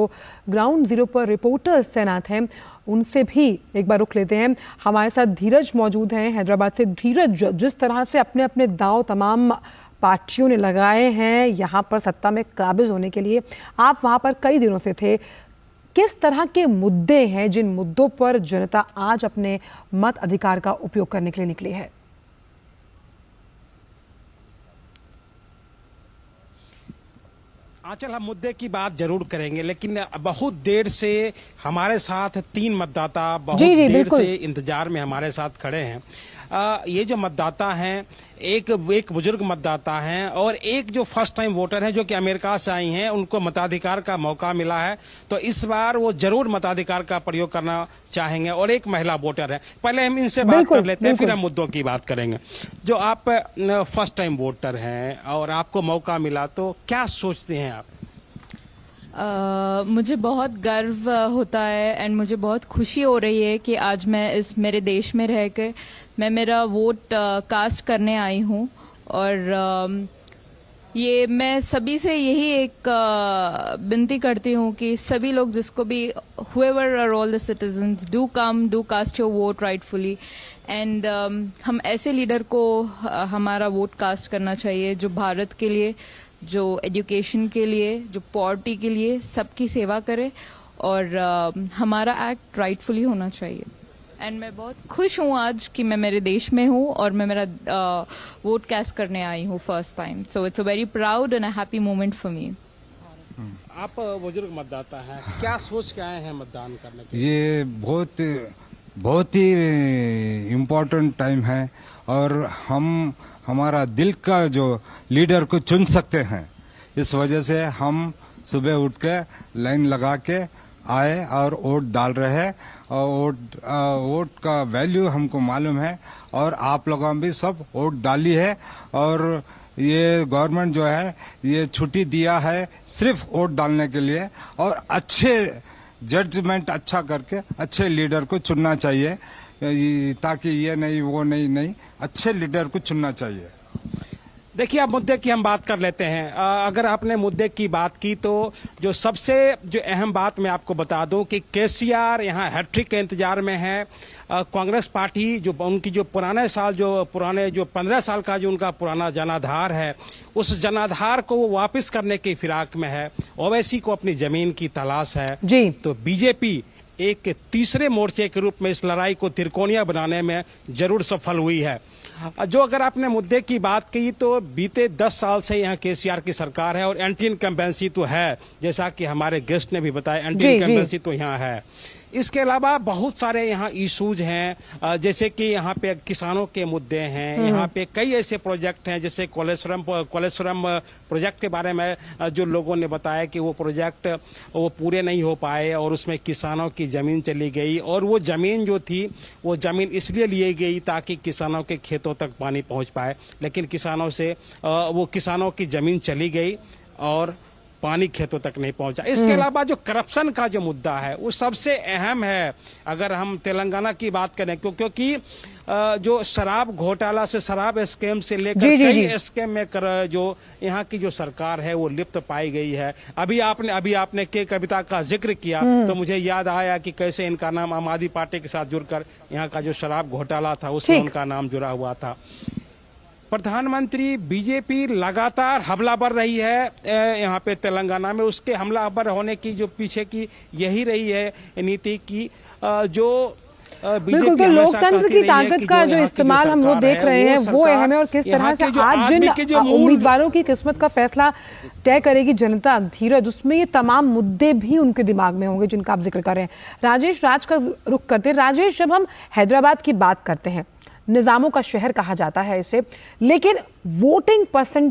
Ground zero पर reporters तैनात हैं, उनसे भी एक बार रुख लेते हैं। हमारे साथ धीरज मौजूद हैं हैदराबाद से। धीरज, जिस तरह से अपने अपने दांव तमाम पार्टियों ने लगाए हैं यहाँ पर सत्ता में काबिज होने के लिए, आप वहाँ पर कई दिनों से थे, किस तरह के मुद्दे हैं जिन मुद्दों पर जनता आज अपने मत अधिकार का उपयोग करने के लिए निकली है? आंचल, हम मुद्दे की बात जरूर करेंगे, लेकिन बहुत देर से हमारे साथ 3 मतदाता बहुत देर से इंतजार में हमारे साथ खड़े हैं। ये जो मतदाता हैं, एक बुजुर्ग मतदाता हैं और एक जो फर्स्ट टाइम वोटर हैं जो कि अमेरिका से आई हैं, उनको मताधिकार का मौका मिला है, तो इस बार वो जरूर मताधिकार का प्रयोग करना चाहेंगे। और एक महिला वोटर है। पहले हम इनसे बात कर लेते हैं, फिर हम मुद्दों की बात करेंगे। जो आप फर्स्ट टाइम वोटर हैं और आपको मौका मिला, तो क्या सोचते हैं आप? मुझे बहुत गर्व होता है एंड मुझे बहुत खुशी हो रही है कि आज मैं इस मेरे देश में रह के मैं मेरा वोट कास्ट करने आई हूँ। और ये मैं सभी से यही एक विनती करती हूँ कि सभी लोग, जिसको भी, whoever are all the citizens, do come, do cast your vote rightfully and हम ऐसे लीडर को हमारा वोट कास्ट करना चाहिए जो भारत के लिए, जो एजुकेशन के लिए, जो पॉवर्टी के लिए सबकी सेवा करे और हमारा एक्ट राइटफुली होना चाहिए। एंड मैं बहुत खुश हूँ आज कि मैं मेरे देश में हूँ और मैं मेरा वोट कास्ट करने आई हूँ first time. So it's a very proud and a happy moment for me. आप बुजुर्ग मतदाता हैं, क्या सोच के आए हैं मतदान करने के लिए? ये बहुत ही इम्पोर्टेंट टाइम है और हम हमारा दिल का जो लीडर को चुन सकते हैं। इस वजह से हम सुबह उठ के लाइन लगा के आए और वोट डाल रहे हैं। और वोट का वैल्यू हमको मालूम है और आप लोगों ने भी सब वोट डाली है। और ये गवर्नमेंट जो है ये छुट्टी दिया है सिर्फ वोट डालने के लिए, और अच्छे जजमेंट अच्छा करके अच्छे लीडर को चुनना चाहिए, ताकि ये नहीं वो नहीं, अच्छे लीडर को चुनना चाहिए। देखिए, अब मुद्दे की हम बात कर लेते हैं। अगर आपने मुद्दे की बात की, तो जो सबसे अहम बात मैं आपको बता दूं कि केसीआर यहाँ हैट्रिक के इंतजार में है। कांग्रेस पार्टी जो उनकी जो पुराने 15 साल का जो उनका पुराना जनाधार है, उस जनाधार को वो वापस करने की फिराक में है। ओवैसी को अपनी जमीन की तलाश है जी। तो बीजेपी एक तीसरे मोर्चे के रूप में इस लड़ाई को तिरकोनिया बनाने में जरूर सफल हुई है। जो अगर आपने मुद्दे की बात की, तो बीते 10 साल से यहाँ केसीआर की सरकार है और एंटी इनकम्बेंसी तो है, जैसा कि हमारे गेस्ट ने भी बताया, एंटी इनकम्बेंसी तो यहाँ है। इसके अलावा बहुत सारे यहाँ इशूज हैं, जैसे कि यहाँ पे किसानों के मुद्दे हैं, यहाँ पे कई ऐसे प्रोजेक्ट हैं, जैसे कोलेश्वरम प्रोजेक्ट के बारे में जो लोगों ने बताया कि वो प्रोजेक्ट वो पूरे नहीं हो पाए और उसमें किसानों की ज़मीन चली गई। और वो ज़मीन जो थी, वो ज़मीन इसलिए ली गई ताकि किसानों के खेतों तक पानी पहुँच पाए, लेकिन किसानों की ज़मीन चली गई और पानी खेतों तक नहीं पहुंचा। इसके अलावा जो करप्शन का जो मुद्दा है वो सबसे अहम है। अगर हम तेलंगाना की बात करें, क्योंकि जो शराब घोटाला से, शराब स्कैम से लेकर कई स्कैम में जो यहाँ की जो सरकार है वो लिप्त पाई गई है। अभी आपने के कविता का जिक्र किया, तो मुझे याद आया कि कैसे इनका नाम आम आदमी पार्टी के साथ जुड़कर यहाँ का जो शराब घोटाला था उसमें उनका नाम जुड़ा हुआ था। प्रधानमंत्री बीजेपी लगातार हमलावर रही है यहाँ पे तेलंगाना में। उसके हमलावर होने की जो पीछे की यही रही है नीति की, जो बिल्कुल। तो लोकतंत्र की ताकत का जो इस्तेमाल हम लोग देख रहे हैं वो अहम है, और किस तरह से आज जिन उम्मीदवारों की किस्मत का फैसला तय करेगी जनता, धीरज, उसमें ये तमाम मुद्दे भी उनके दिमाग में होंगे जिनका आप जिक्र कर रहे हैं। राजेश राज का रुख करते हैं। राजेश, जब हम हैदराबाद की बात करते हैं, निजामों का शहर कहा जाता है इसे, लेकिन वोटिंग परसेंट